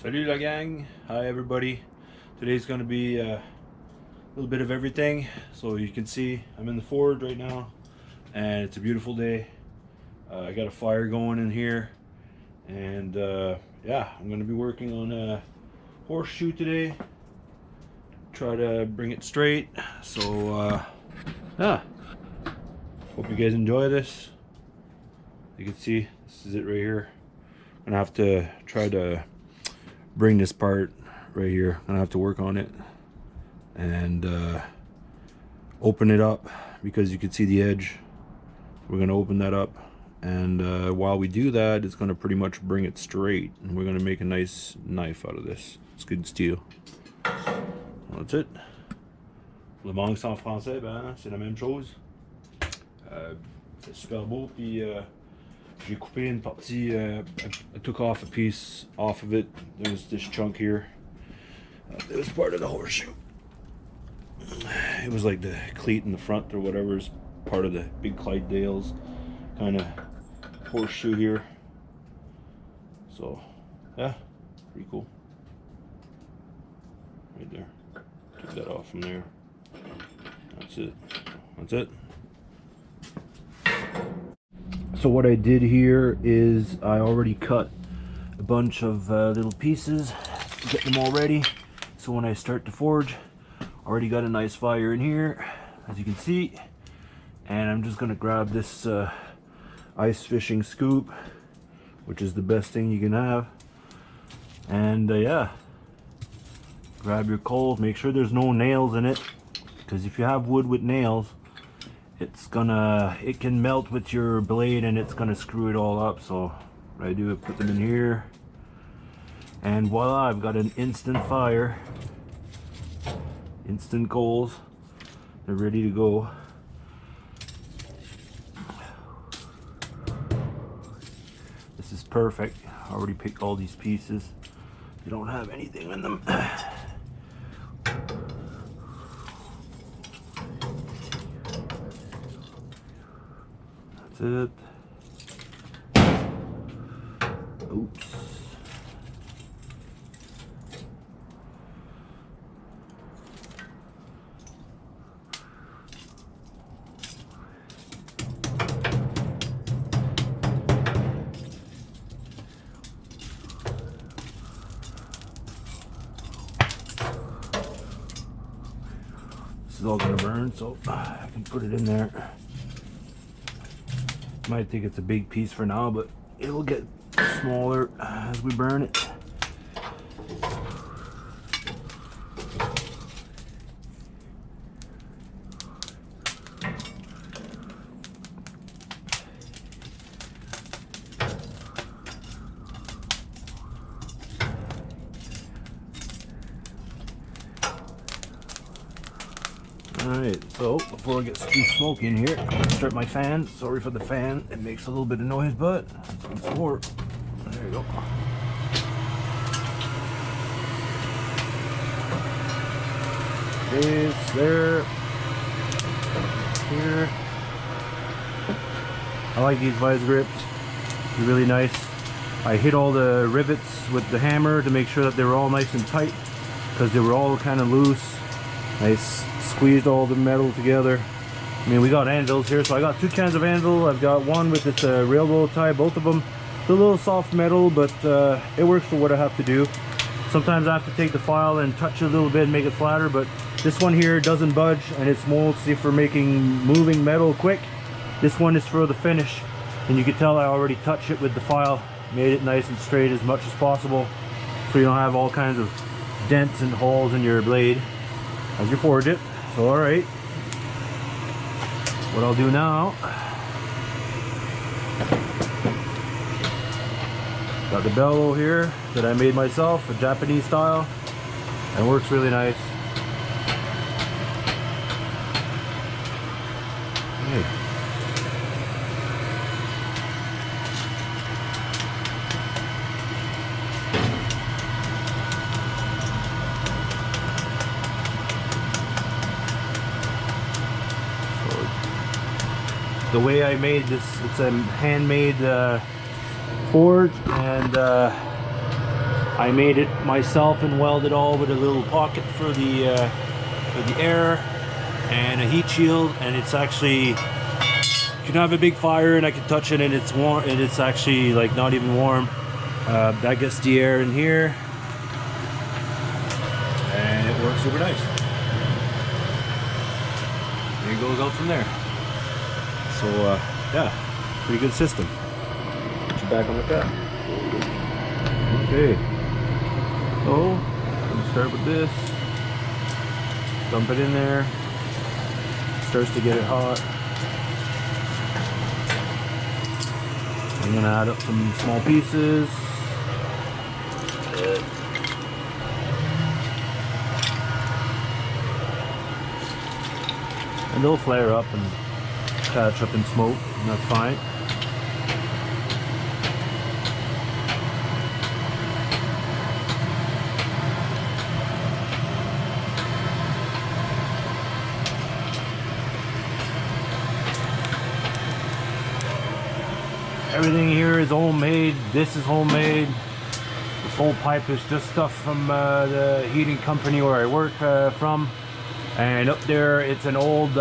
Salut la gang, hi everybody. Today's gonna be a little bit of everything. So you can see I'm in the forge right now and it's a beautiful day. I got a fire going in here and yeah, I'm gonna be working on a horseshoe today. Try to bring it straight. So yeah, hope you guys enjoy this. You can see this is it right here. I'm gonna have to try to bring this part right here. I'm gonna have to work on it and open it up because you can see the edge. We're gonna open that up, and while we do that, it's gonna pretty much bring it straight, and we're gonna make a nice knife out of this. It's good steel. That's it. Le manque en français, ben c'est la même chose. C'est super beau. Puis j'ai coupé une partie. I took off a piece off of it. There's this chunk here. It was part of the horseshoe. It was like the cleat in the front or whatever is part of the big Clydesdales kind of horseshoe here. So yeah, pretty cool. Right there. Took that off from there. That's it. That's it. So what I did here is I already cut a bunch of little pieces to get them all ready. So when I start to forge, already got a nice fire in here, as you can see. And I'm just gonna grab this ice fishing scoop, which is the best thing you can have. And yeah, grab your coals, make sure there's no nails in it, because if you have wood with nails, it can melt with your blade and it's gonna screw it all up. So what I do is put them in here, and voila, I've got an instant fire, instant coals. They're ready to go. This is perfect. I already picked all these pieces. They don't have anything in them. That's it. Oops. This is all gonna burn, so I can put it in there. Might think it's a big piece for now, but it'll get smaller as we burn it. Alright, so before it gets too smoky in here, I'm going to start my fan. Sorry for the fan, it makes a little bit of noise, but before, there you go. It's there, here. I like these vice grips, they're really nice. I hit all the rivets with the hammer to make sure that they were all nice and tight, because they were all kind of loose. I squeezed all the metal together. I mean, we got anvils here, so I got two kinds of anvil. I've got one with its railroad tie, both of them. It's a little soft metal, but it works for what I have to do. Sometimes I have to take the file and touch it a little bit and make it flatter, but this one here doesn't budge, and it's mostly for making moving metal quick. This one is for the finish, and you can tell I already touched it with the file, made it nice and straight as much as possible, so you don't have all kinds of dents and holes in your blade as you forge it. So alright, what I'll do now, got the bellow here that I made myself, a Japanese style, and it works really nice. Okay. The way I made this, it's a handmade forge, and I made it myself and welded all with a little pocket for the air and a heat shield, and it's actually, you can have a big fire and I can touch it and it's warm, and it's actually like not even warm. That gets the air in here and it works super nice. And it goes out from there. So yeah, pretty good system. Put you back on the cut. Okay, so let's start with this. Dump it in there. Starts to get it hot. I'm gonna add up some small pieces. And they'll flare up and catch up in smoke, and that's fine. Everything here is homemade. This is homemade. This whole pipe is just stuff from the heating company where I work from. And up there, it's an old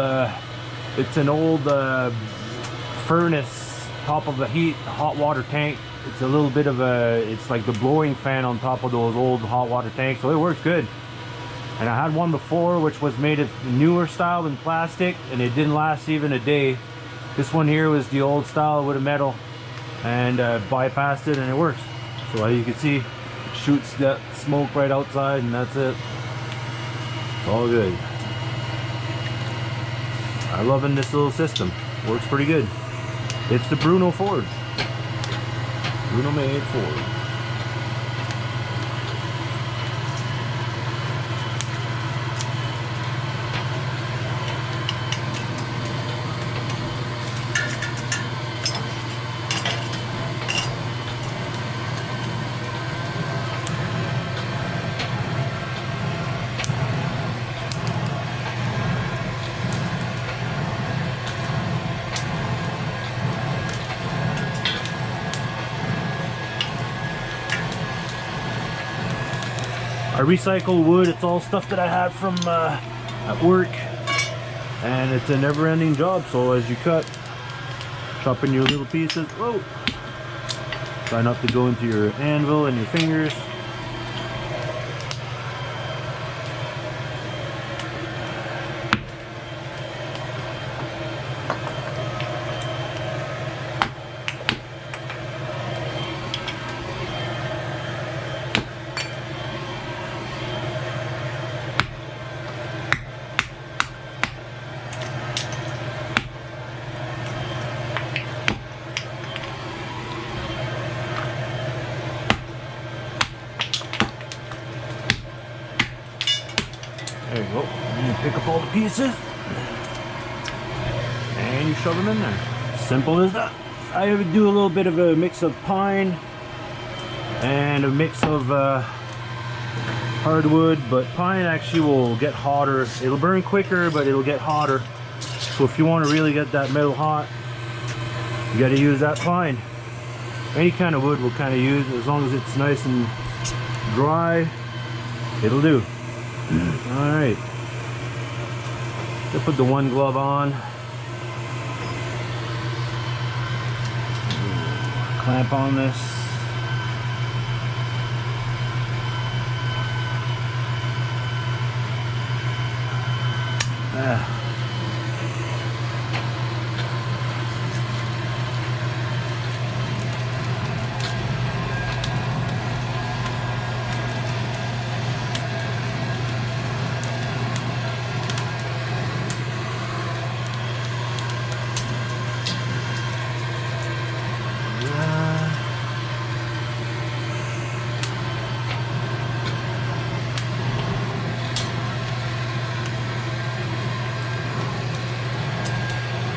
furnace, top of a hot water tank. It's a little bit of it's like the blowing fan on top of those old hot water tanks. So it works good. And I had one before, which was made of newer style in plastic, and it didn't last even a day. This one here was the old style with a metal, and bypassed it, and it works. So as you can see, it shoots that smoke right outside, and that's it. All good. I'm loving this little system. Works pretty good. It's the Bruno Forge. Bruno made Forge. I recycle wood. It's all stuff that I had from at work, and it's a never-ending job. So as you cut, chop in your little pieces. Whoa! Try not to go into your anvil and your fingers. There you go. And you pick up all the pieces and you shove them in there. Simple as that. I would do a little bit of a mix of pine and a mix of hardwood, but pine actually will get hotter. It'll burn quicker, but it'll get hotter. So if you want to really get that metal hot, you got to use that pine. Any kind of wood will kind of use, as long as it's nice and dry, it'll do. Alright, let's put the one glove on. Clamp on this.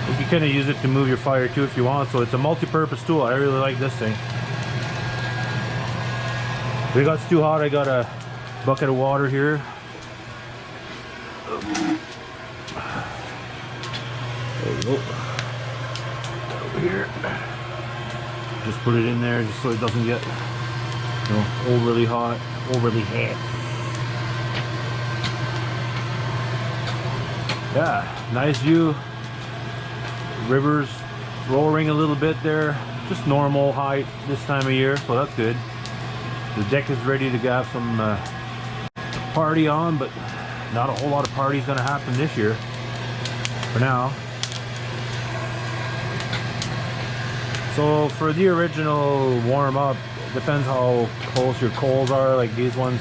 You kind of use it to move your fire too if you want, so it's a multi-purpose tool. I really like this thing. If it got too hot, I got a bucket of water here. There you go. Over here. Just put it in there just so it doesn't get you know, overly hot, overly hot. Yeah, nice view. River's roaring a little bit there. Just normal height this time of year, so that's good. The deck is ready to have some party on, but not a whole lot of parties gonna happen this year for now. So for the original warm up, it depends how close your coals are. Like these ones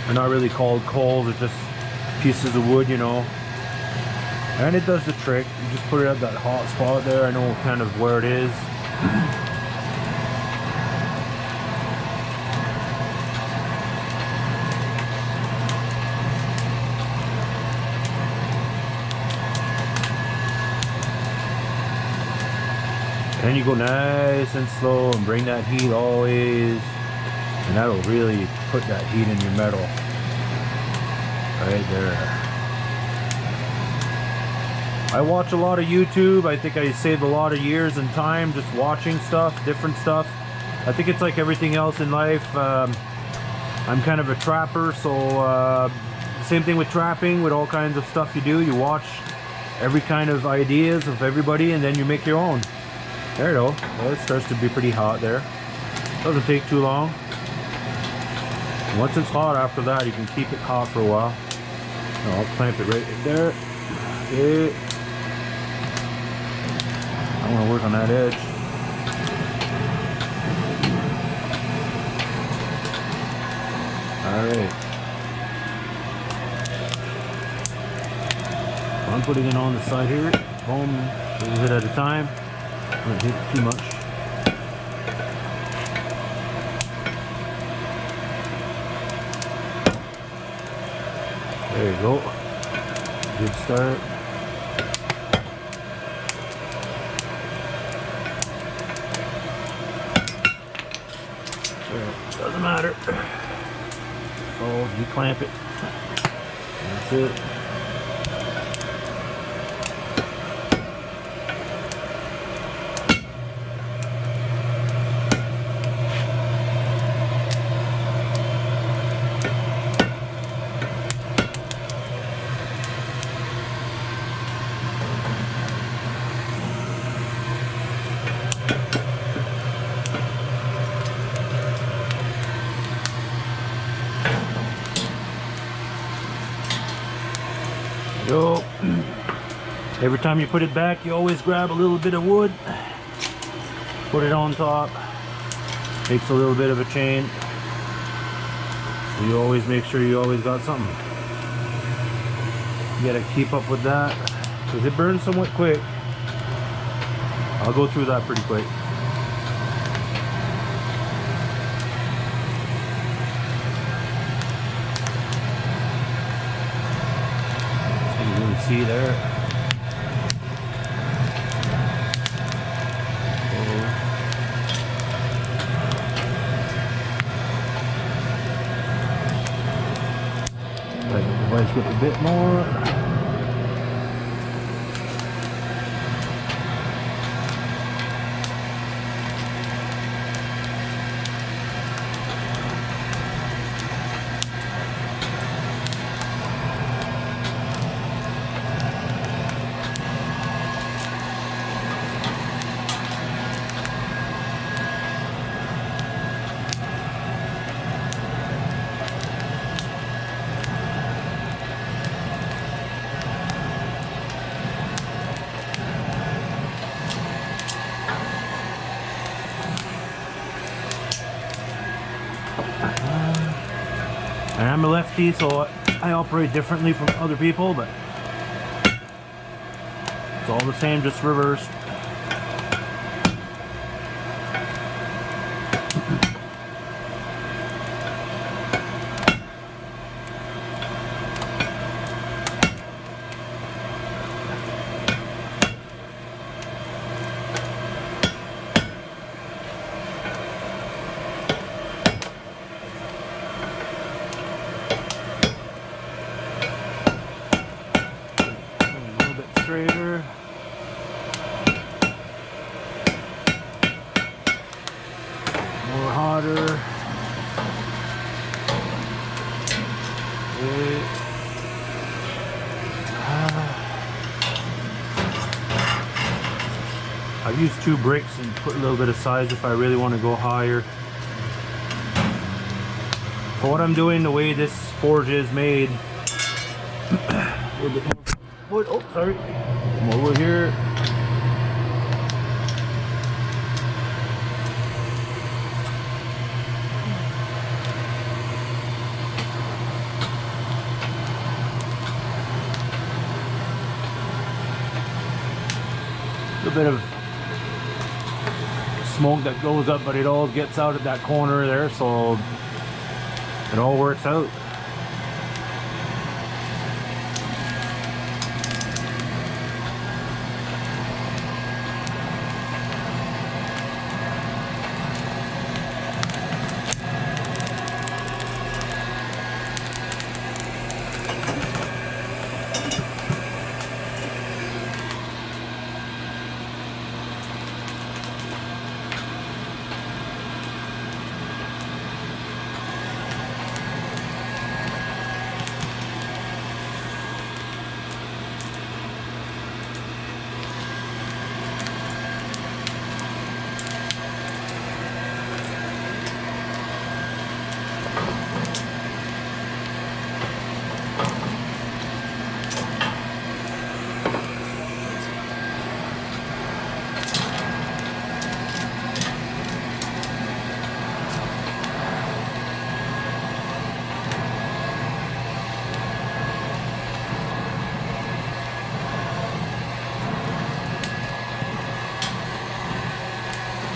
are not really called coals, they're just pieces of wood, you know. And it does the trick. You just put it at that hot spot there. I know kind of where it is. Then you go nice and slow and bring that heat always, and that'll really put that heat in your metal right there. I watch a lot of YouTube. I think I saved a lot of years and time just watching stuff, different stuff. I think it's like everything else in life. I'm kind of a trapper, so same thing with trapping, with all kinds of stuff you do. You watch every kind of ideas of everybody and then you make your own. There you go. Well, it starts to be pretty hot there. Doesn't take too long. Once it's hot, after that, you can keep it hot for a while. I'll clamp it right there. Okay. I want to work on that edge. Alright. I'm putting it on the side here. Boom. A little bit at a time. Don't hit too much. There you go. Good start. Well, doesn't matter. So you clamp it. That's it. Go. Every time you put it back, you always grab a little bit of wood, put it on top, takes a little bit of a chain, so you always make sure you always got something. You gotta keep up with that because it burns somewhat quick. I'll go through that pretty quick. See there. Let the device get a bit more. And I'm a lefty, so I operate differently from other people, but it's all the same, just reversed. Straighter. More hotter. Okay. I've used 2 bricks and put a little bit of size if I really want to go higher. For what I'm doing, the way this forge is made, a little bit more wood. Oh, sorry. More wood here. A little bit of smoke that goes up, but it all gets out at that corner there, so it all works out.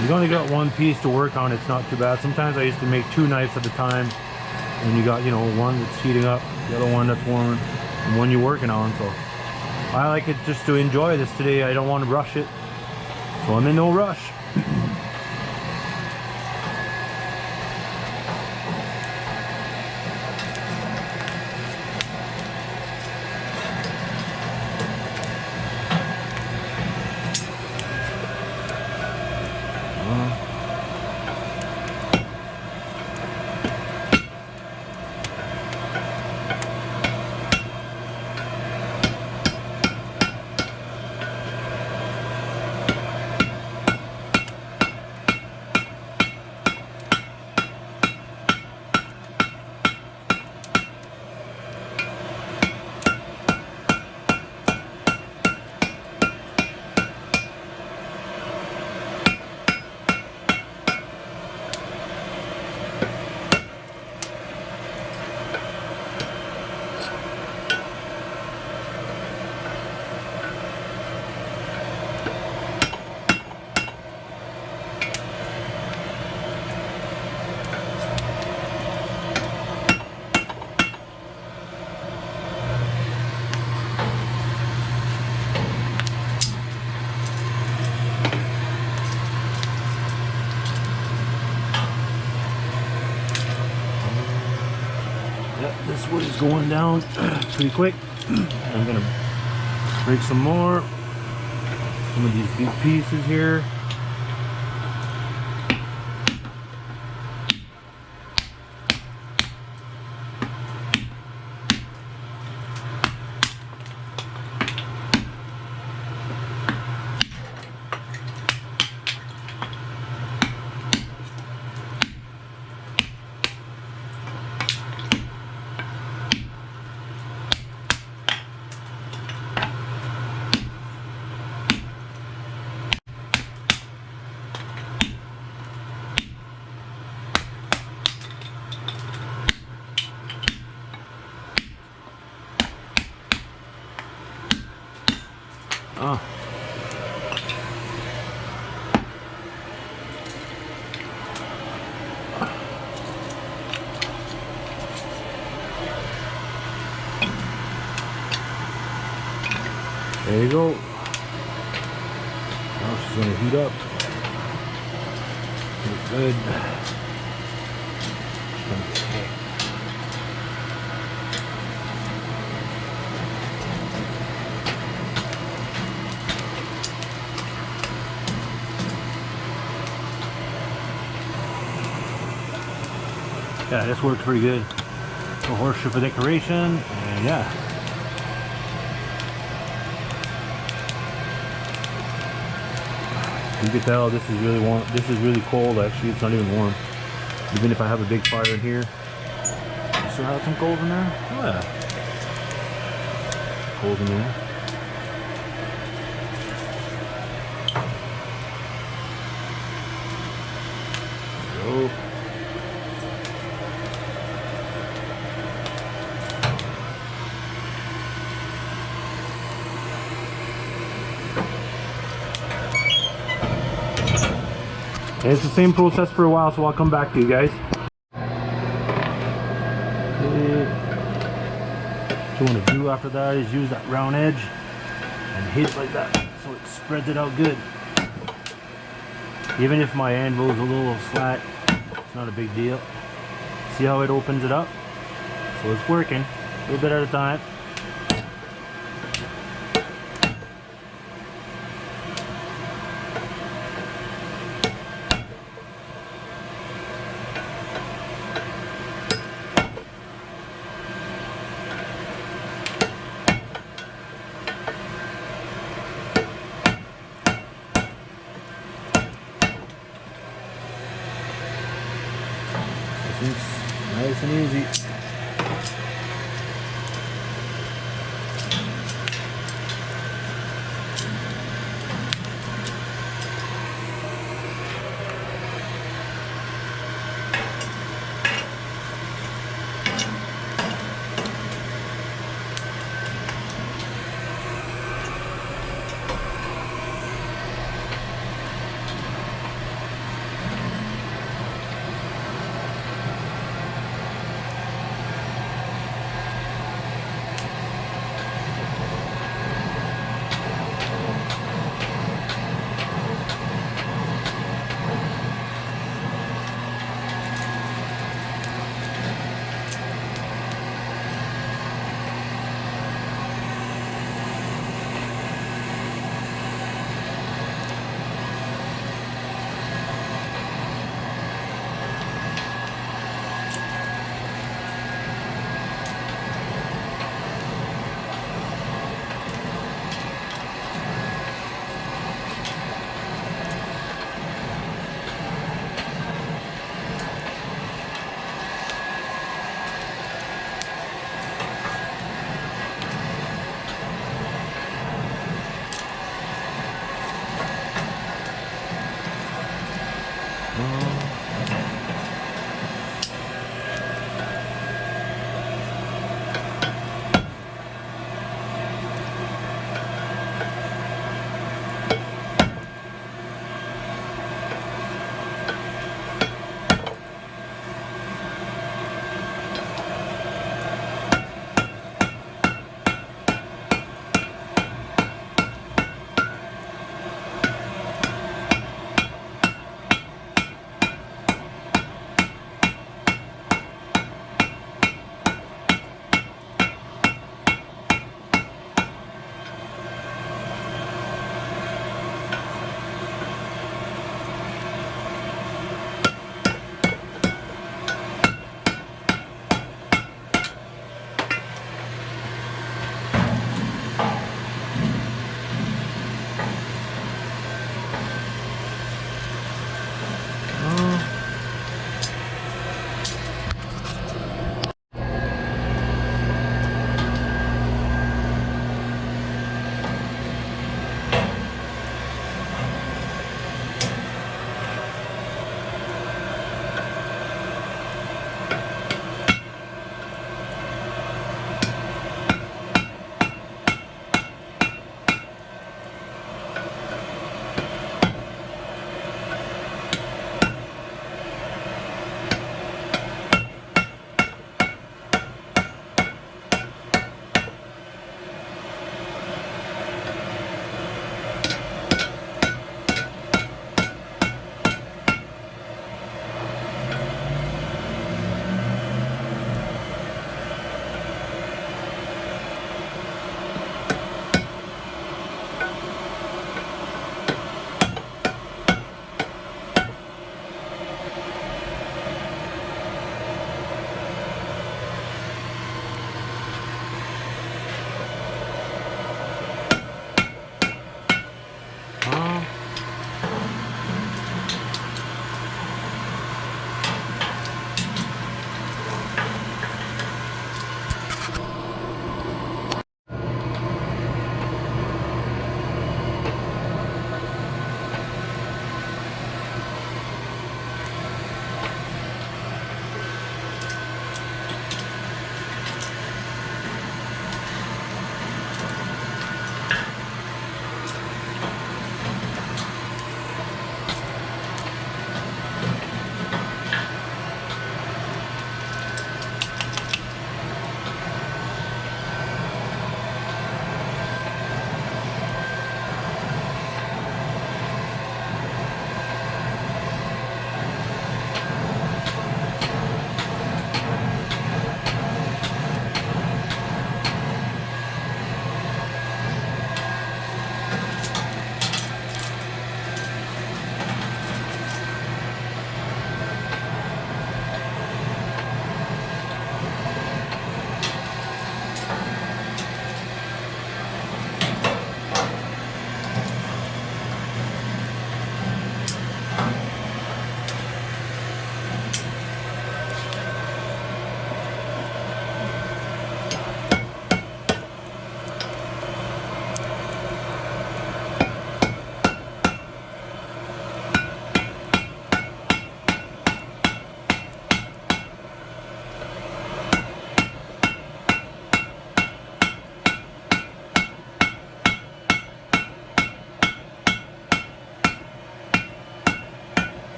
You've only got 1 piece to work on, it's not too bad. Sometimes I used to make 2 knives at a time, and you got, you know, one that's heating up, the other one that's warm, and one you're working on. So I like it just to enjoy this today. I don't want to rush it, so I'm in no rush. This wood is going down pretty quick. I'm gonna break some more. Some of these big pieces here. Oh. There you go. Now she's going to heat up. Look good. Yeah, this works pretty good. A horseshoe for decoration, and yeah. You can tell this is really warm. This is really cold actually, it's not even warm. Even if I have a big fire in here. You still have some cold in there? Oh yeah. Cold in there. There we go. And it's the same process for a while, so I'll come back to you guys. Okay. What you want to do after that is use that round edge and hit it like that so it spreads it out good. Even if my anvil is a little flat, it's not a big deal. See how it opens it up? So it's working a little bit at a time. Nice and easy.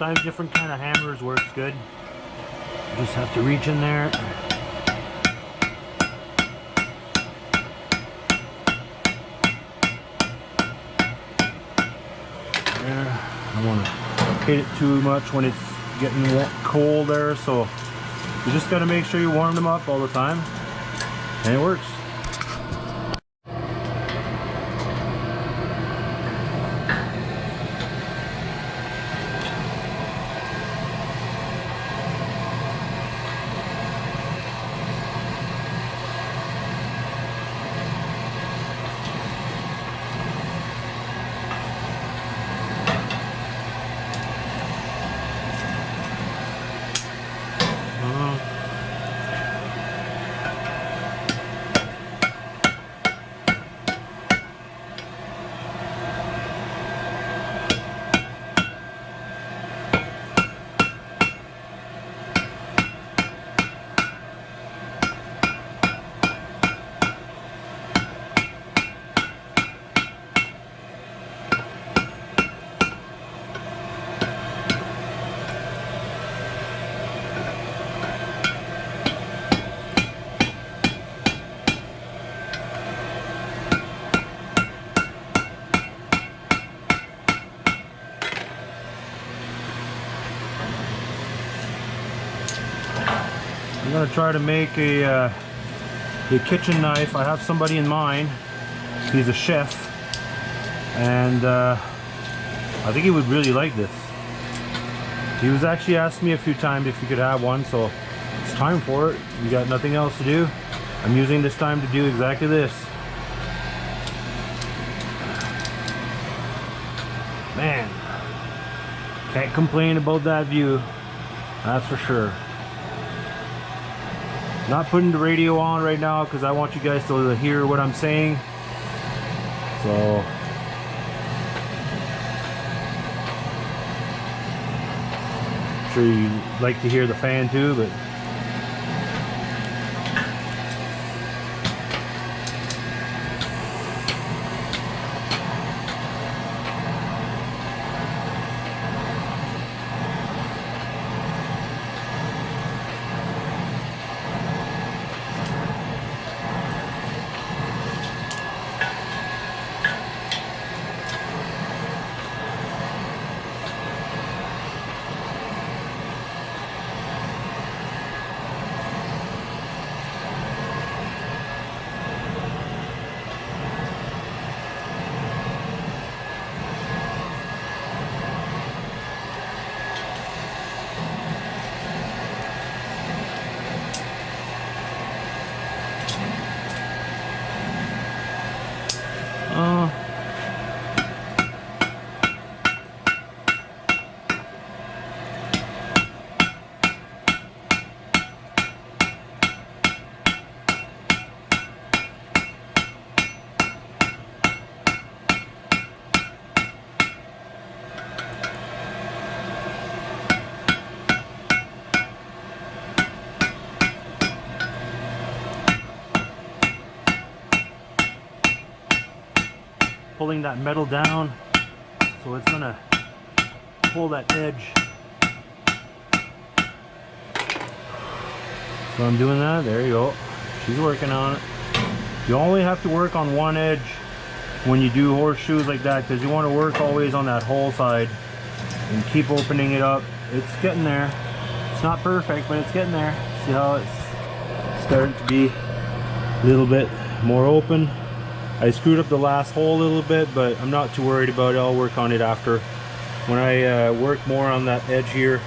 Sometimes different kind of hammers works good. You just have to reach in there. There. I don't want to hit it too much when it's getting cold there, so you just got to make sure you warm them up all the time, and it works. I'm gonna try to make a kitchen knife. I have somebody in mind. He's a chef, and I think he would really like this. He was actually asked me a few times if he could have one, so it's time for it. We got nothing else to do. I'm using this time to do exactly this. Man, can't complain about that view, that's for sure. Not putting the radio on right now because I want you guys to hear what I'm saying. So I'm sure you like to hear the fan too, but pulling that metal down, so it's gonna pull that edge. So I'm doing that. There you go. She's working on it. You only have to work on one edge when you do horseshoes like that, because you want to work always on that whole side and keep opening it up. It's getting there. It's not perfect, but it's getting there. See how it's starting to be a little bit more open. I screwed up the last hole a little bit, but I'm not too worried about it. I'll work on it after. When I work more on that edge here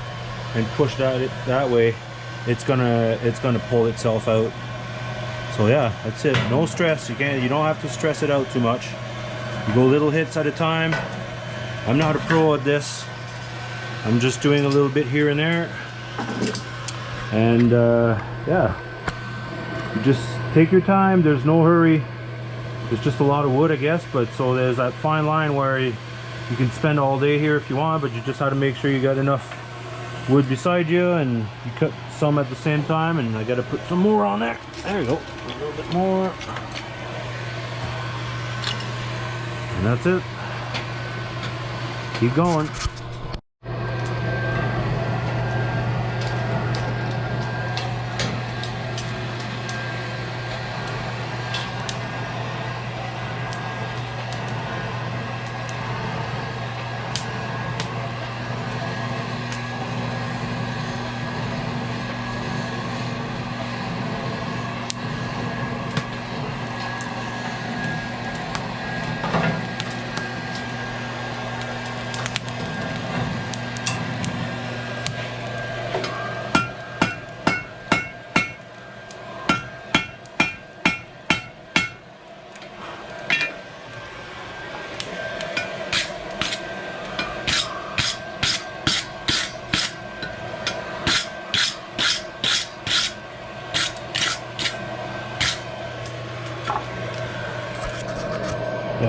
and push that way, it's gonna pull itself out. So yeah, that's it. No stress. You don't have to stress it out too much. You go little hits at a time. I'm not a pro at this. I'm just doing a little bit here and there. And yeah, you just take your time. There's no hurry. It's just a lot of wood, I guess, but so there's that fine line where you can spend all day here if you want, but you just have to make sure you got enough wood beside you, and you cut some at the same time. And I got to put some more on there. There you go, a little bit more, and that's it. Keep going.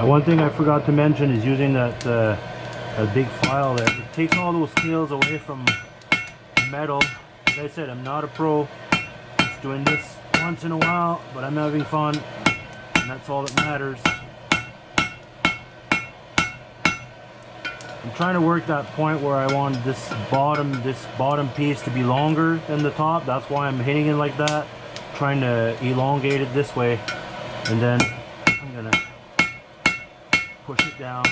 One thing I forgot to mention is using that a big file there. It takes all those scales away from the metal. Like I said, I'm not a pro. Just doing this once in a while, but I'm having fun, and that's all that matters. I'm trying to work that point where I want this bottom piece to be longer than the top. That's why I'm hitting it like that, trying to elongate it this way, and then I'm gonna push it down.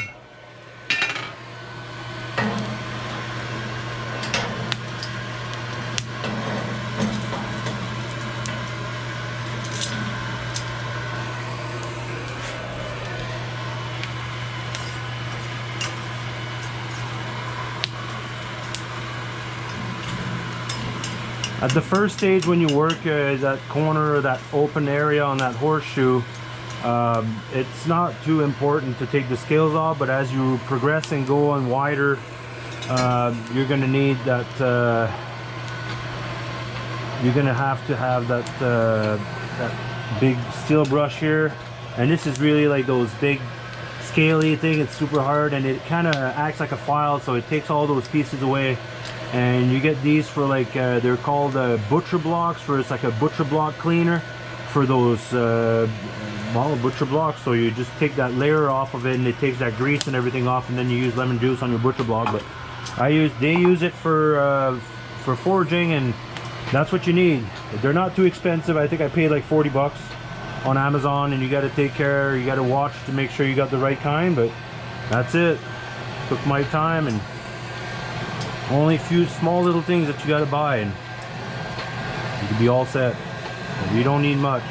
At the first stage when you work that corner or that open area on that horseshoe, it's not too important to take the scales off, but as you progress and go on wider, you're going to need that, you're going to have that, that big steel brush here. And this is really like those big scaly thing. It's super hard and it kind of acts like a file, so it takes all those pieces away. And you get these for like they're called butcher blocks, for it's like a butcher block cleaner for those butcher blocks. So you just take that layer off of it and it takes that grease and everything off, and then you use lemon juice on your butcher block. But they use it for forging, and that's what you need. They're not too expensive. I think I paid like 40 bucks on Amazon, and you got to take care, you got to watch to make sure you got the right kind. But that's it. Took my time, and only a few small little things that you got to buy, and you can be all set. You don't need much.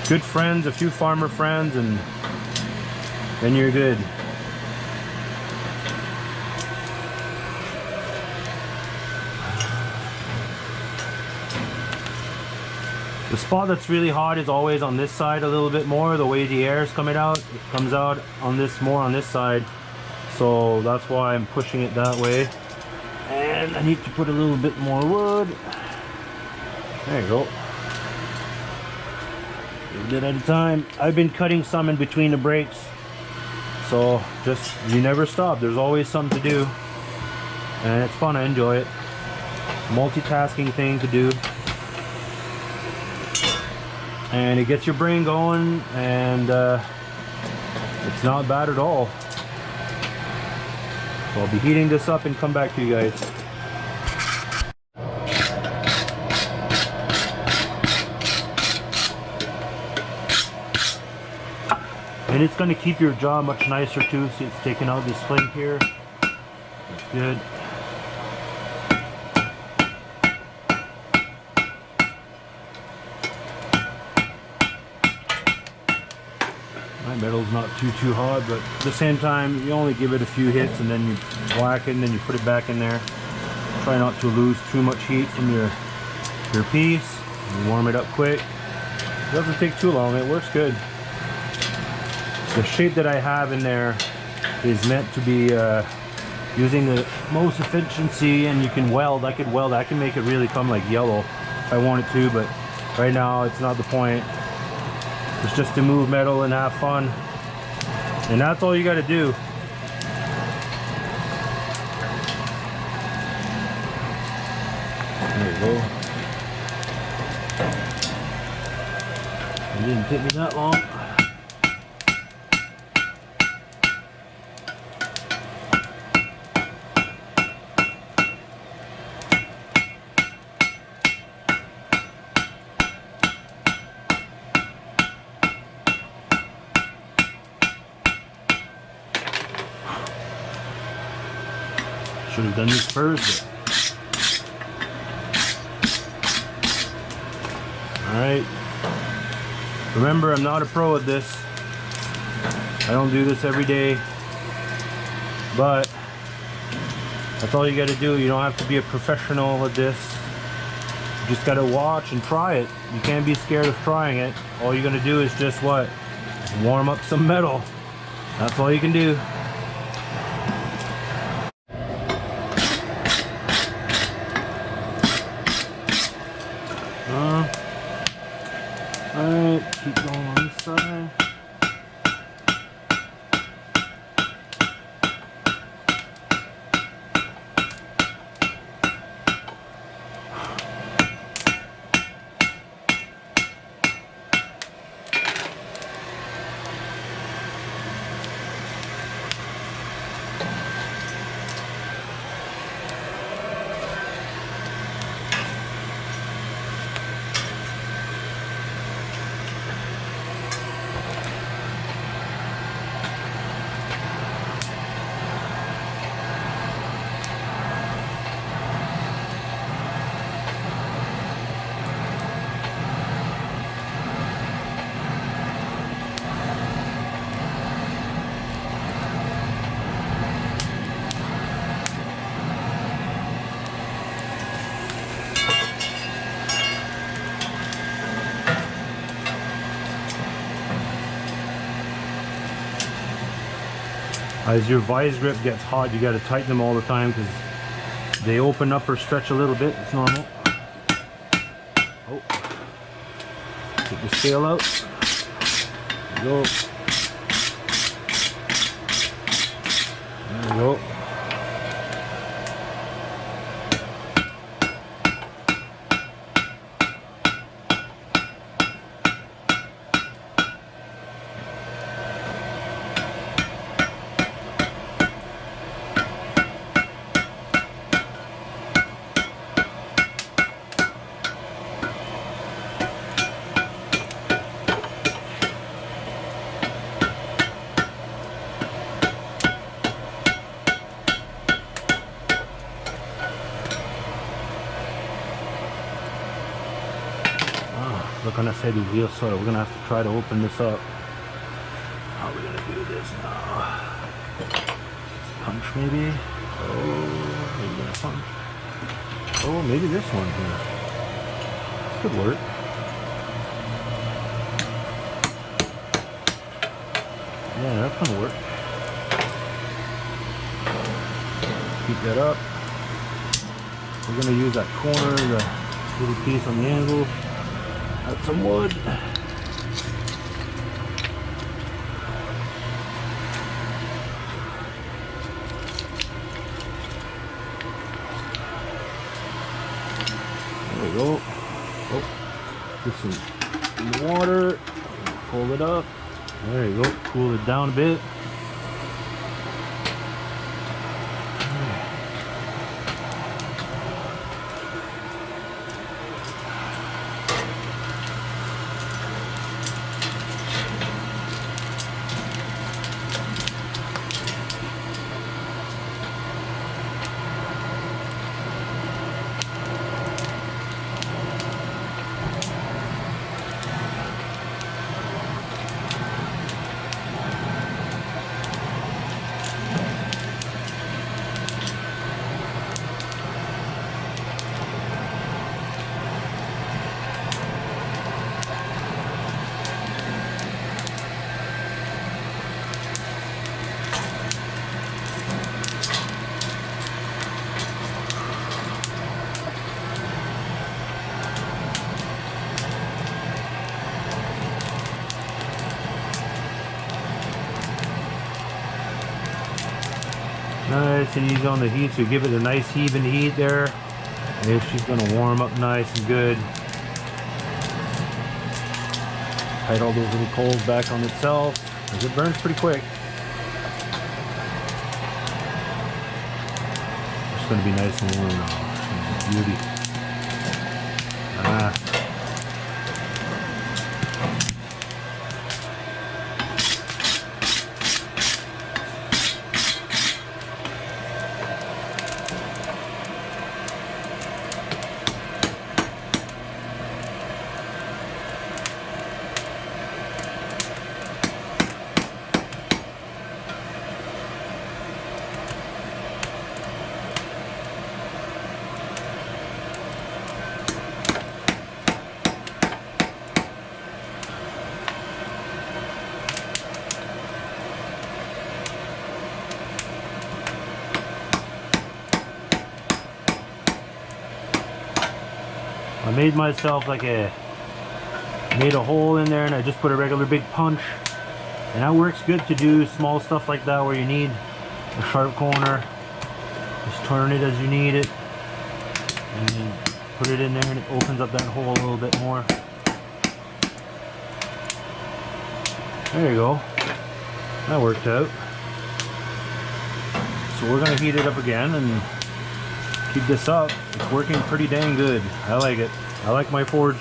Good friends, a few farmer friends, and then you're good. The spot that's really hot is always on this side a little bit more. The way the air is coming out, it comes out on this more on this side. So that's why I'm pushing it that way. And I need to put a little bit more wood. There you go. A bit at a time. I've been cutting some in between the breaks. So just, you never stop. There's always something to do. And it's fun, I enjoy it. Multitasking thing to do. And it gets your brain going, and it's not bad at all. So I'll be heating this up and come back to you guys. And it's going to keep your jaw much nicer too. See, it's taking out this flake here. That's good. My metal's not too hot, but at the same time, you only give it a few hits and then you whack it and then you put it back in there. Try not to lose too much heat from your piece. You warm it up quick. It doesn't take too long. It works good. The shape that I have in there is meant to be using the most efficiency, and you can weld. I could weld. I can make it really come like yellow if I wanted to, but right now it's not the point. It's just to move metal and have fun, and that's all you got to do. There you go. It didn't take me that long. Should have done this first. Alright. Remember, I'm not a pro at this. I don't do this every day. But that's all you got to do. You don't have to be a professional at this. You just got to watch and try it. You can't be scared of trying it. All you're going to do is just what? Warm up some metal. That's all you can do. Alright, keep going on this side. As your vise grip gets hot, you got to tighten them all the time because they open up or stretch a little bit. It's normal. Oh, get the scale out. There you go. There we go. Look on the side of the wheel, so we're gonna have to try to open this up. How are we gonna do this now? Punch maybe? Oh, maybe gonna punch. Oh, maybe this one here. This could work. Yeah, that's gonna work. Keep that up. We're gonna use that corner, the little piece on the angle. Add some wood. There we go. Oh, put some in the water. Pull it up. There you go. Cool it down a bit. Nice and easy on the heat, so give it a nice even heat there. And she's gonna warm up nice and good. Tight all those little coals back on itself, because it burns pretty quick. It's gonna be nice and warm now. Beauty. Ah. I made myself made a hole in there, and I just put a regular big punch, and that works good to do small stuff like that where you need a sharp corner. Just turn it as you need it and then put it in there, and it opens up that hole a little bit more. There you go, that worked out. So we're gonna heat it up again and keep this up. It's working pretty dang good. I like it. I like my forge.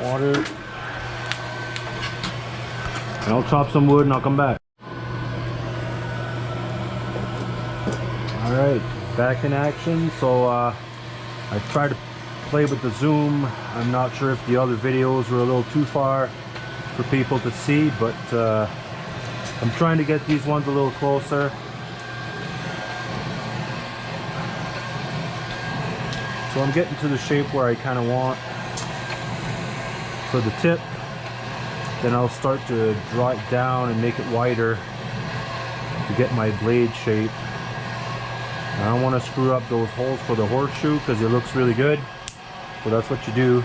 Water. And I'll chop some wood and I'll come back. Alright, back in action. So I tried to play with the zoom. I'm not sure if the other videos were a little too far for people to see, but I'm trying to get these ones a little closer. So I'm getting to the shape where I kind of want for the tip. Then I'll start to draw it down and make it wider to get my blade shape. I don't want to screw up those holes for the horseshoe because it looks really good. So that's what you do.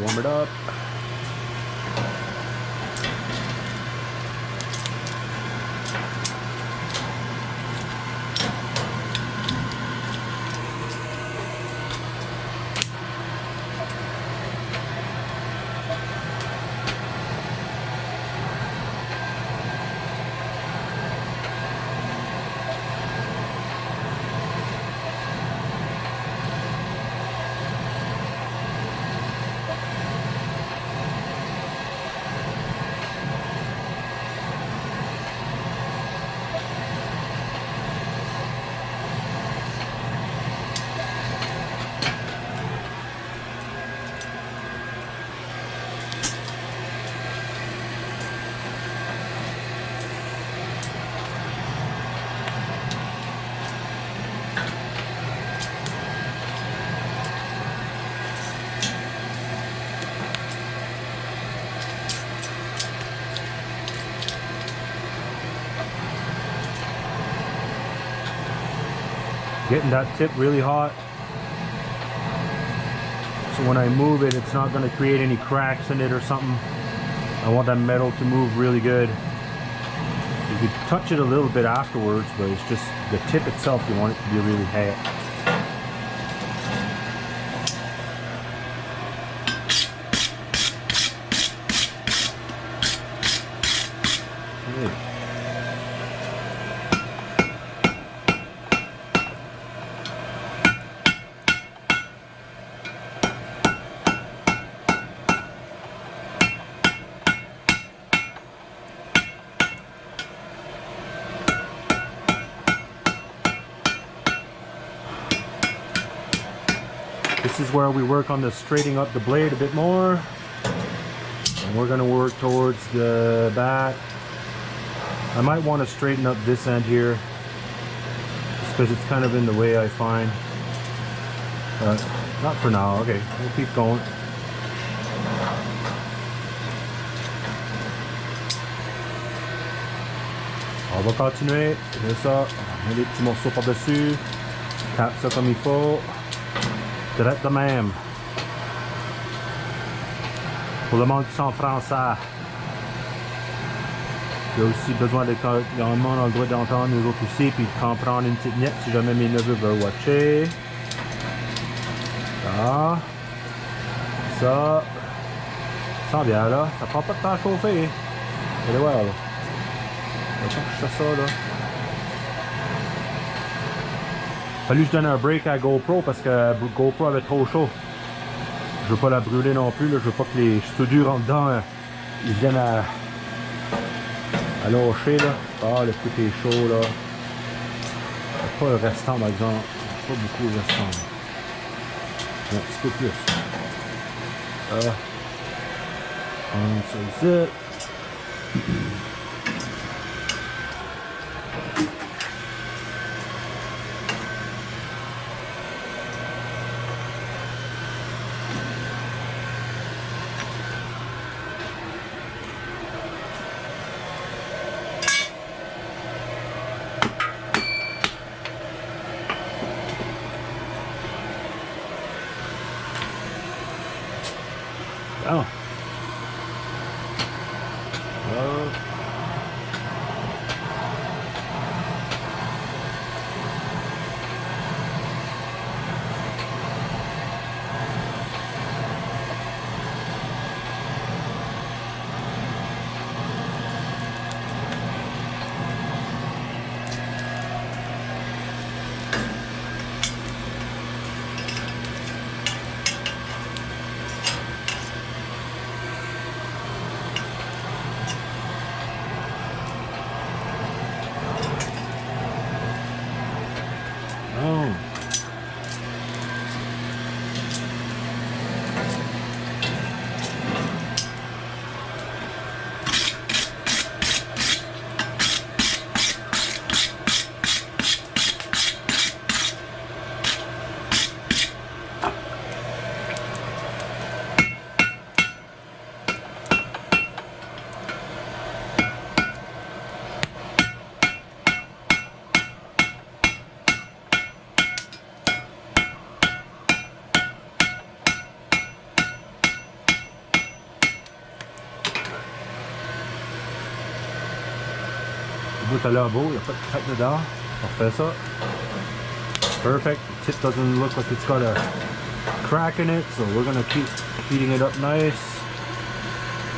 Warm it up. Getting that tip really hot, so when I move it, it's not going to create any cracks in it or something. I want that metal to move really good. You could touch it a little bit afterwards, but it's just the tip itself, you want it to be really hot. This is where we work on the straightening up the blade a bit more. And we're going to work towards the back. I might want to straighten up this end here, just because it's kind of in the way, I find. But not for now. Okay, we'll keep going. On va continuer. C'est ça. On met des petits morceaux par-dessus. Tape ça comme il faut. Direct de même. Pour le monde qui sont français, il y a aussi besoin de monde a le droit d'entendre nous autres aussi, puis de comprendre une petite miette si jamais mes neveux veulent watcher. Ça. Ça. Ça sent bien là. Ça prend pas de temps à chauffer. Vous allez voir là. Je fais ça là. Fallu que je donne un break à GoPro parce que GoPro avait trop chaud. Je veux pas la brûler non plus, là. Je veux pas que les soudures en dedans ils viennent à lâcher là. Ah, le truc est chaud là. Pas le restant par exemple. Pas beaucoup le restant. Un petit peu plus. Ça ici. Oh. Oh. Le bout à l'air beau, il n'y a pas de craque dedans. On fait ça. Perfect. The tip doesn't look like it's got a crack in it, so we're gonna keep heating it up nice.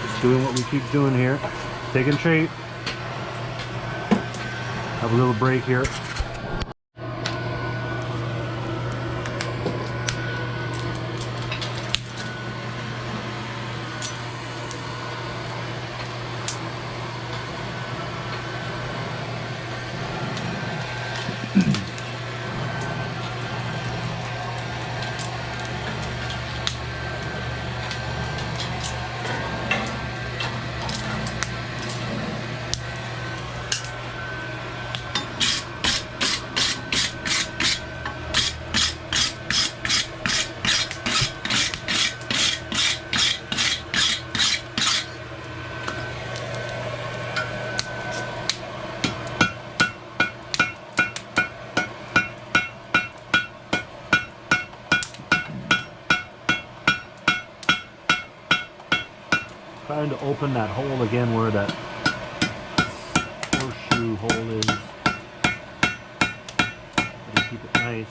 Just doing what we keep doing here. Taking shape. Have a little break here. Trying to open that hole again where that horseshoe hole is. Gotta keep it nice.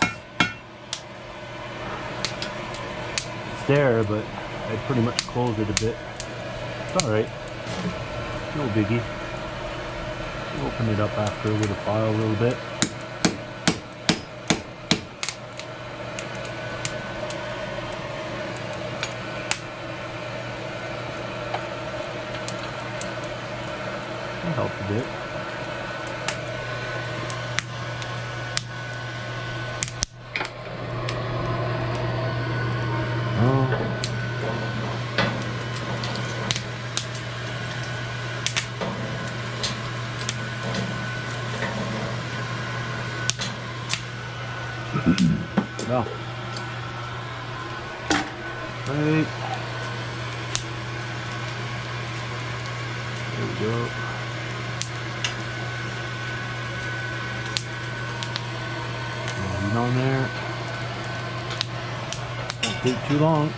It's there, but I pretty much closed it a bit. It's alright. No biggie. Open it up after with a file a little bit. Help a bit. No. Right. There we go. On there. Won't take too long.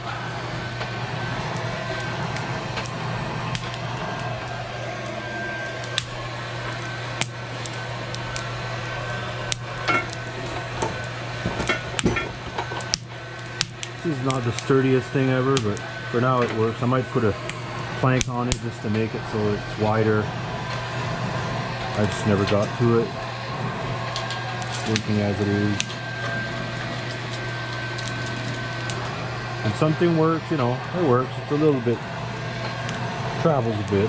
This is not the sturdiest thing ever, but for now it works. I might put a plank on it just to make it so it's wider. I just never got to it. It's working as it is. And something works, you know, it works. It's a little bit, travels a bit.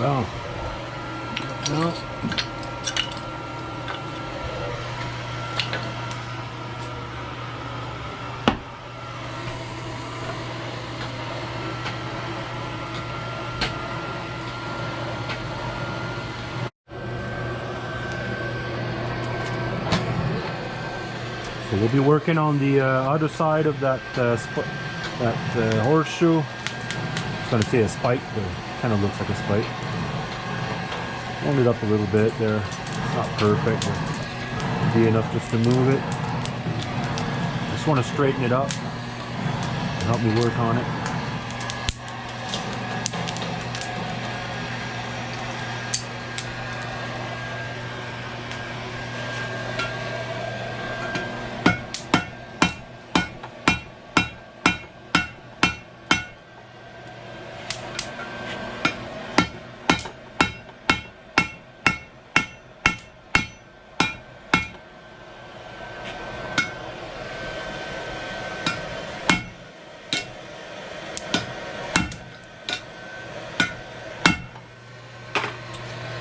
Oh. No. So we'll be working on the other side of that horseshoe. I was going to say a spike, but it kind of looks like a spike. Warmed it up a little bit there. It's not perfect, but be enough just to move it. Just want to straighten it up and help me work on it.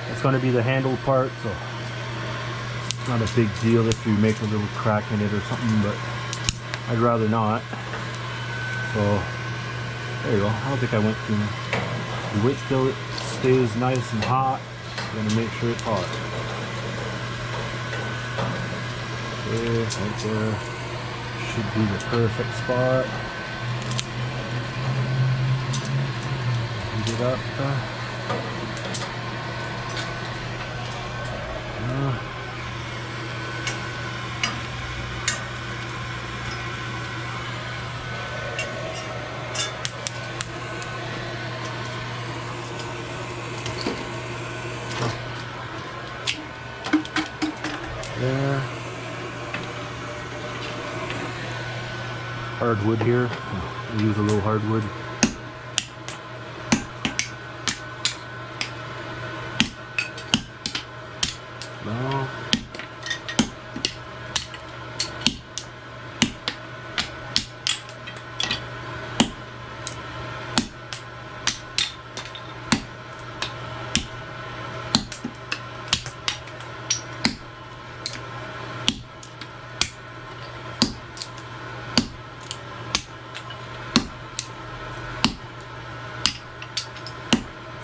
It's going to be the handle part, so it's not a big deal if you make a little crack in it or something, but I'd rather not. So there you go. I don't think I went too much. You wait till it stays nice and hot. You're going to make sure it's hot. Okay, right there should be the perfect spot. Heat it up. There. Hardwood here. We'll use a little hardwood. No.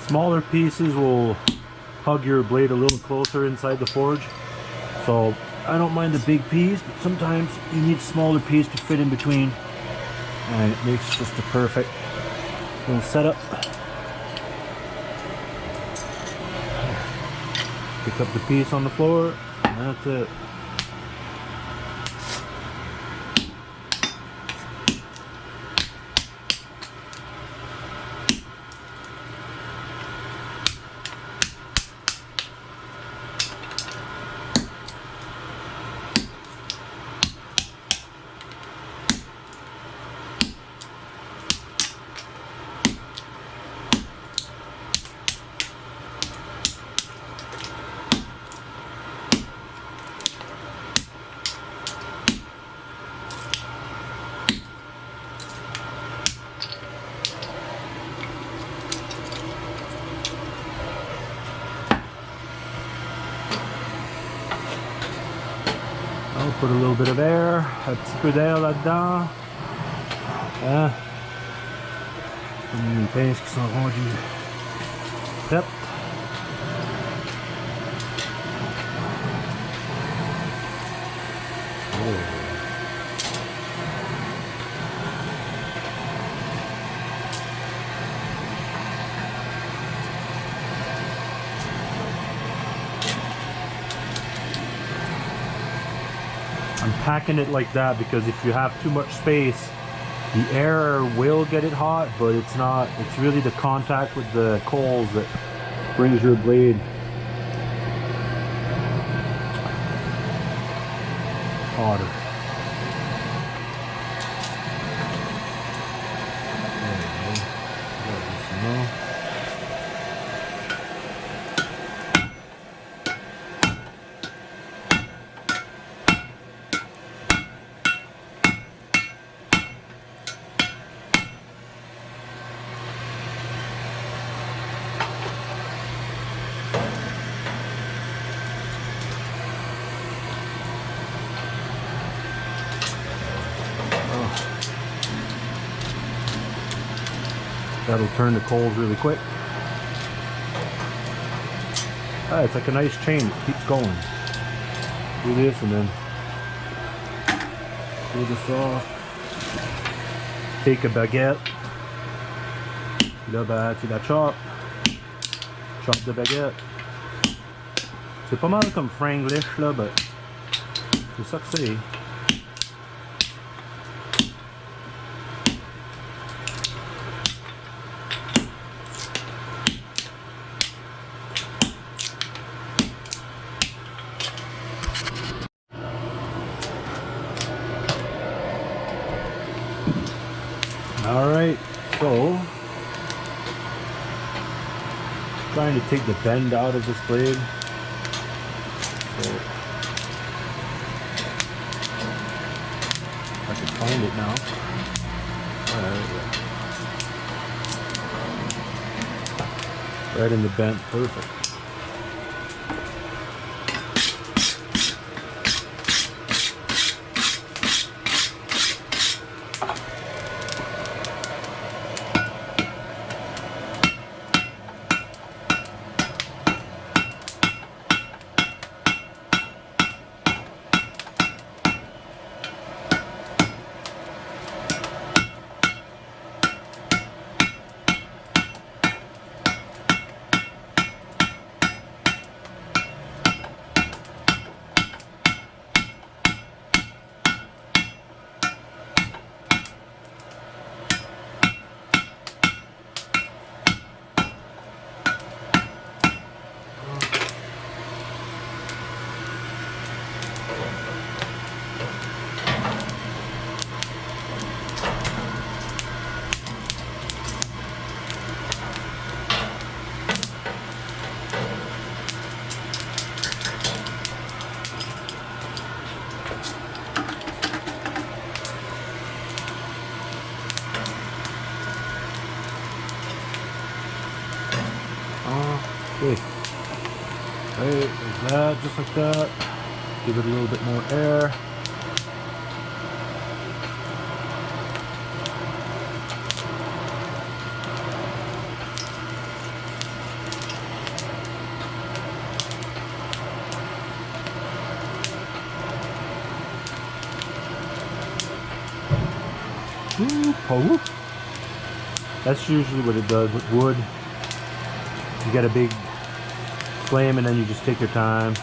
Smaller pieces will hug your blade a little closer inside the forge, so I don't mind the big piece, but sometimes you need a smaller piece to fit in between, and it makes just a perfect little setup. Pick up the piece on the floor, and that's it. I'll put a little bit of air, un petit peu d'air là-dedans. Hein? Les pinces qui sont rendues prêtes. Oh. I'm packing it like that because if you have too much space, the air will get it hot, but it's not, it's really the contact with the coals that brings your blade hotter. There you go. That'll turn the coals really quick. It's like a nice chain, it keeps going. Do this and then pull this off. Take a baguette. Là, ben, tu la chop. Chop de baguette. C'est pas mal comme franglish là, but c'est ça que c'est. Alright, so trying to take the bend out of this blade. So I can find it now. Right in the bend, perfect. Okay, right, like that, just like that. Give it a little bit more air. Oh. That's usually what it does with wood. You got a big flame and then you just take your time.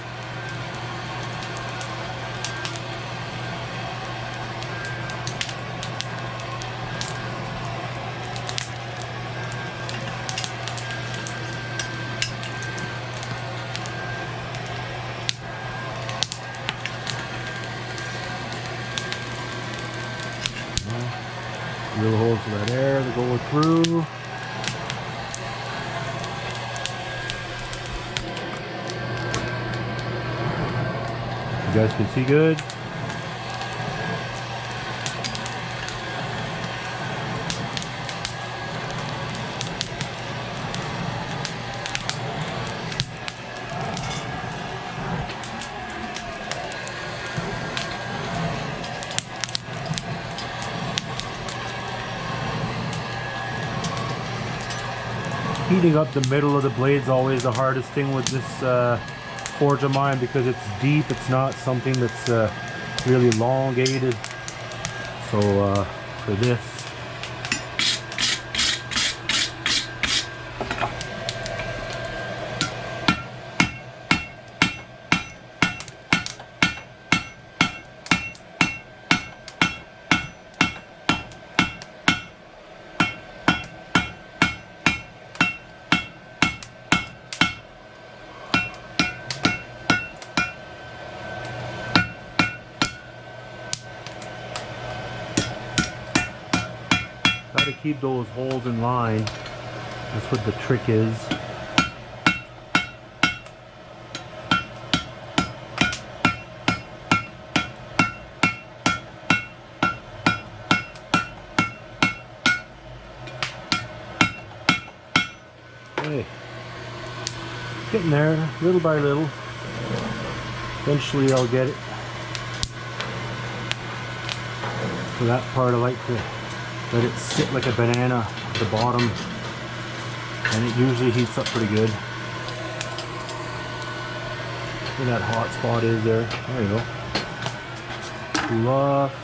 Drill holes for that air to go through. You guys can see good. Heating up the middle of the blade is always the hardest thing with this forge of mine because it's deep. It's not something that's really elongated. So for this, try to keep those holes in line. That's what the trick is. Okay. Getting there, little by little. Eventually I'll get it. For that part I like to let it sit like a banana at the bottom. and it usually heats up pretty good. Where that hot spot is there. There you go. Cool off.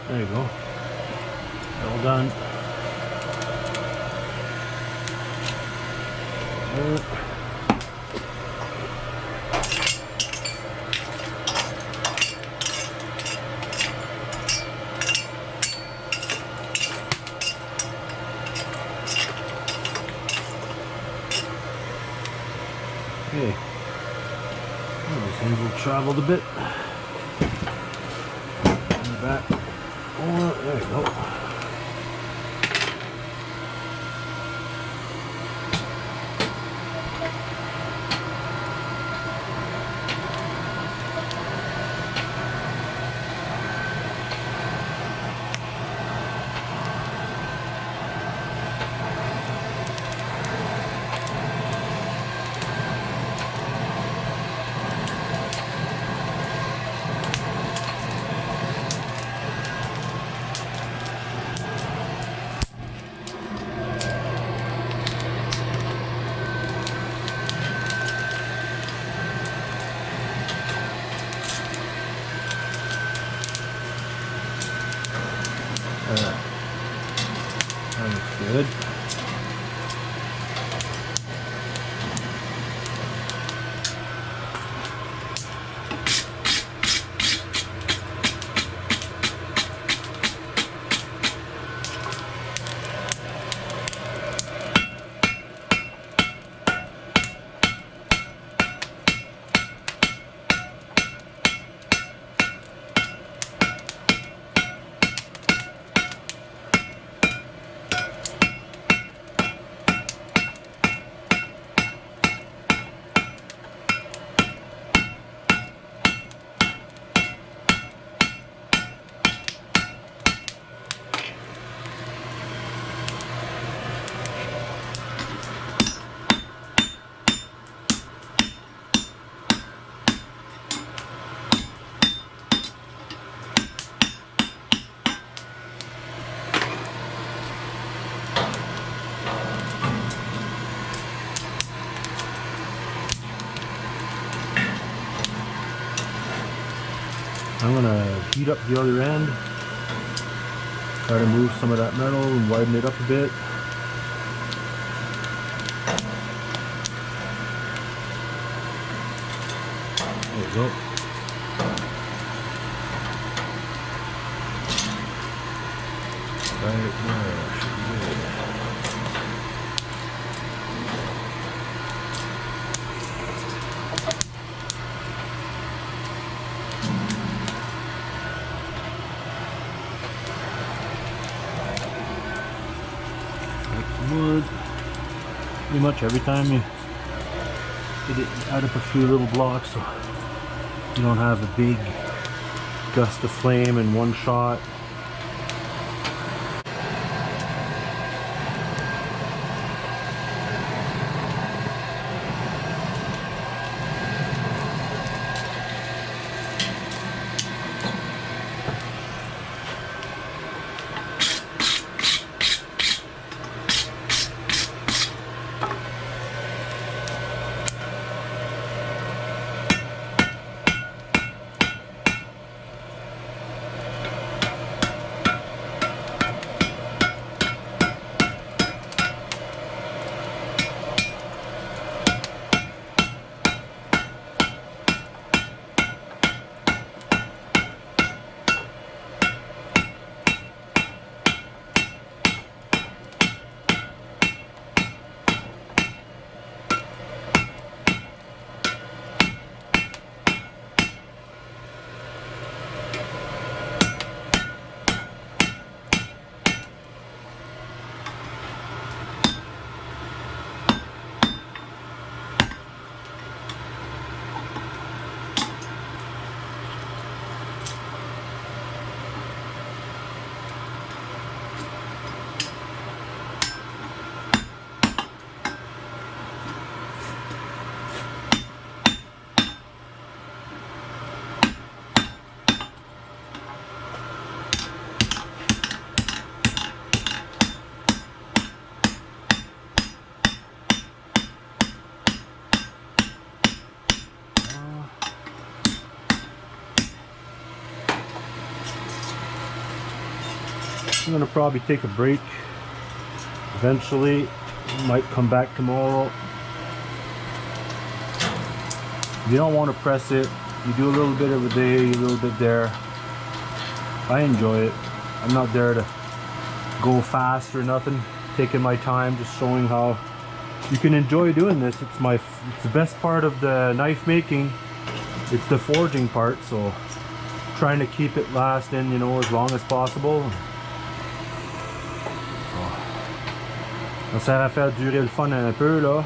There you go. All done. Okay. Well, these hands will traveled a bit. And back. Oh, there you go. That looks good. I'm gonna heat up the other end, try to move some of that metal and widen it up a bit. There we go. Right there, should be good. Wood. Pretty much every time you add up a few little blocks so you don't have a big gust of flame in one shot. I'm gonna probably take a break eventually. Might come back tomorrow. You don't want to press it. You do a little bit of a day, a little bit there. I enjoy it. I'm not there to go fast or nothing. Taking my time, just showing how you can enjoy doing this. It's the best part of the knife making. It's the forging part, so trying to keep it lasting, you know, as long as possible. Ça sert à faire durer le fun un peu là.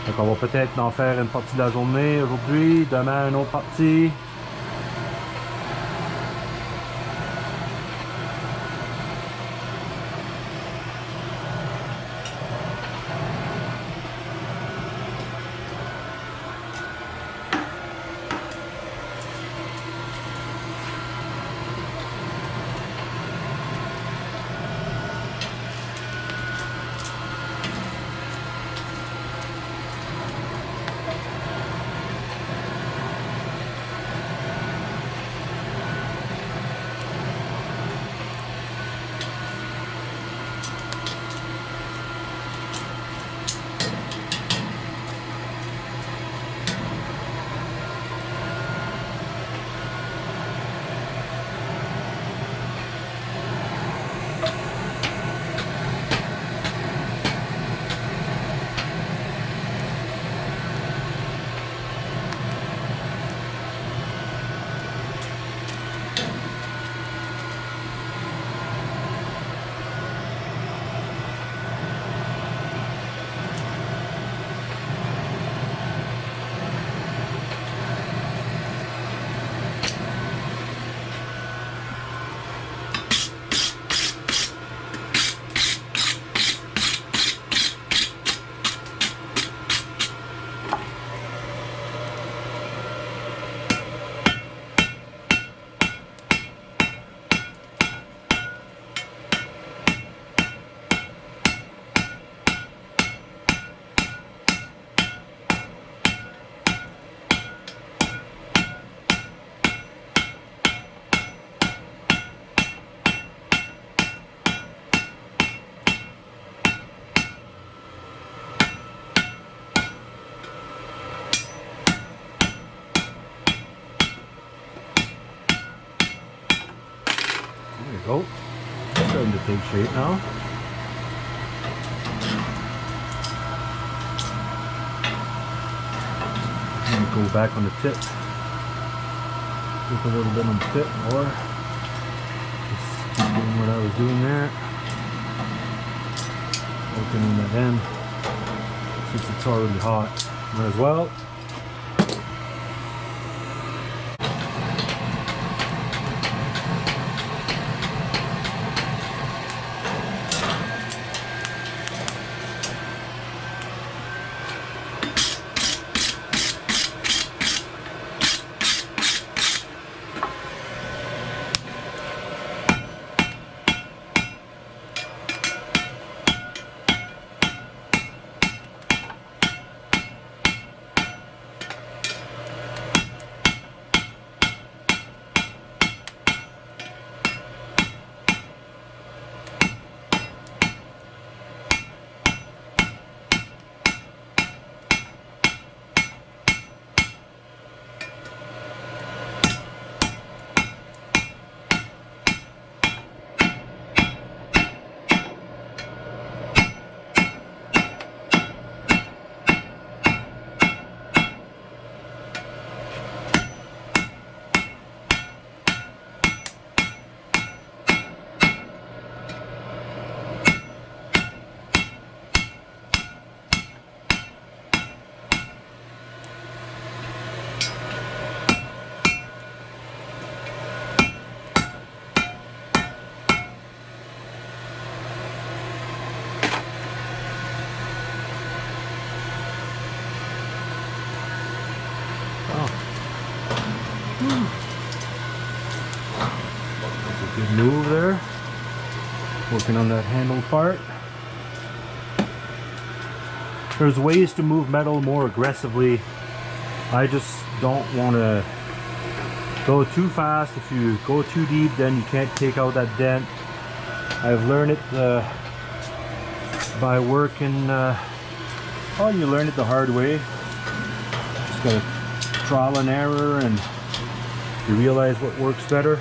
Donc on va peut-être en faire une partie de la journée aujourd'hui, demain une autre partie. Go. Starting to take shape now. And go back on the tip. Just a little bit on the tip, or just keep doing what I was doing there. Opening that end. Since it's already hot, might as well. Good move there. Working on that handle part. There's ways to move metal more aggressively. I just don't want to go too fast. If you go too deep, then you can't take out that dent. I've learned it by working. Oh, you learn it the hard way. Just gotta trial and error, and you realize what works better.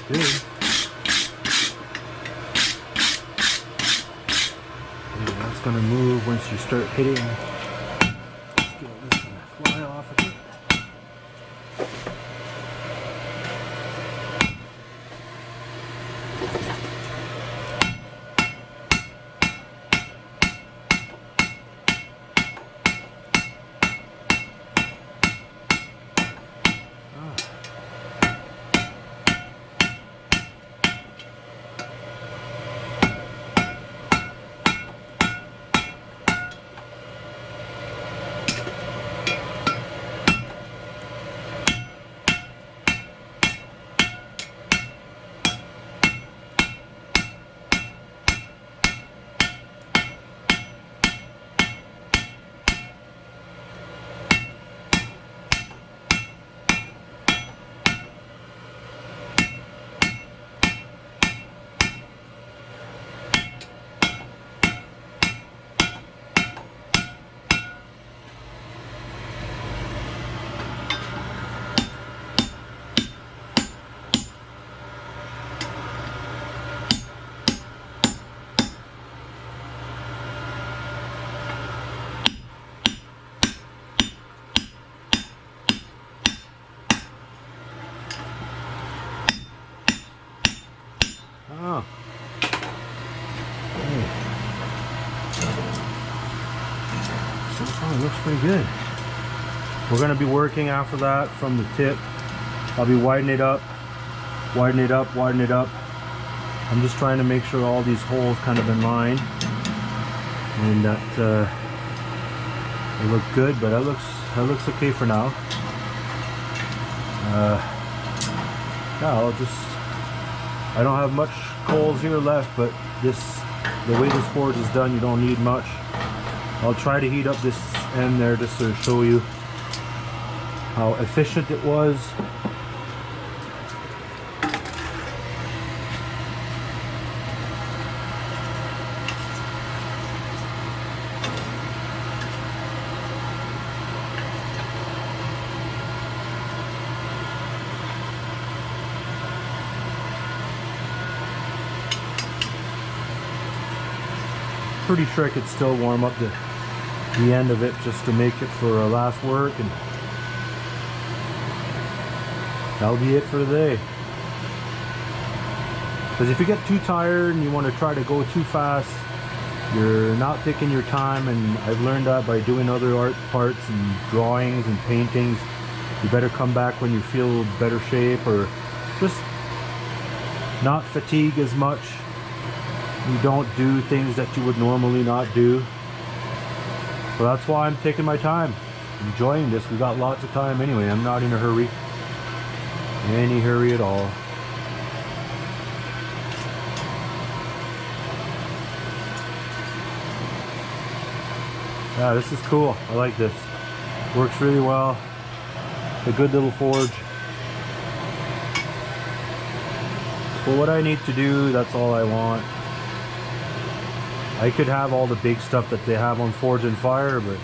Good. Yeah, that's gonna move once you start hitting. Let's get this gonna fly off of it. Oh. Hey. So far it looks pretty good. We're going to be working after that from the tip. I'll be widening it up, widen it up, widen it up. I'm just trying to make sure all these holes kind of in line and that they look good, but that looks okay for now. Yeah, I don't have much coals here left, but the way this forge is done, you don't need much. I'll try to heat up this end there just to show you how efficient it was. Pretty sure I could still warm up the end of it just to make it for our last work, and that'll be it for the day. Because if you get too tired and you want to try to go too fast, you're not taking your time, and I've learned that by doing other art parts and drawings and paintings. You better come back when you feel better shape, or just not fatigue as much. You don't do things that you would normally not do. So that's why I'm taking my time, enjoying this. We got lots of time anyway. I'm not in a hurry. Any hurry at all. Yeah, this is cool. I like this. Works really well. A good little forge. For what I need to do, that's all I want. I could have all the big stuff that they have on Forge and Fire, but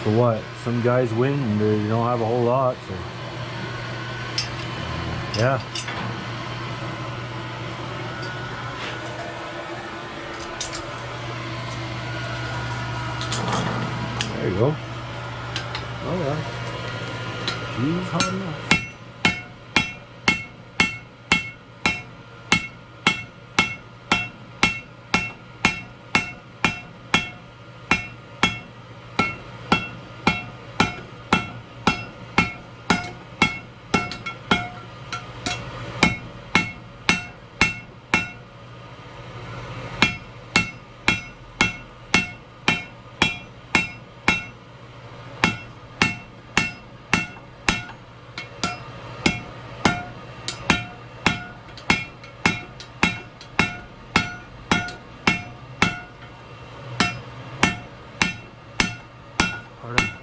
for what? Some guys win and they don't have a whole lot, so yeah. There you go. Oh yeah. She's hot enough.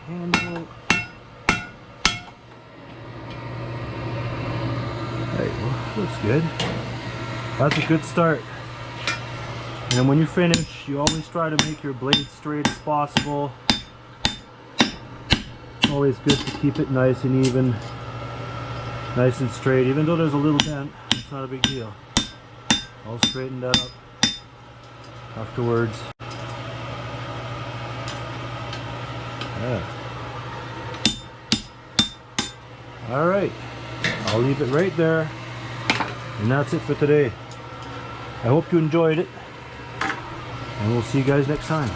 Handle. There you go. Looks good. That's a good start. And then when you finish, you always try to make your blade straight as possible. Always good to keep it nice and even, nice and straight. Even though there's a little dent, it's not a big deal. I'll straighten that up afterwards. Yeah. All right, I'll leave it right there, and that's it for today. I hope you enjoyed it, and we'll see you guys next time.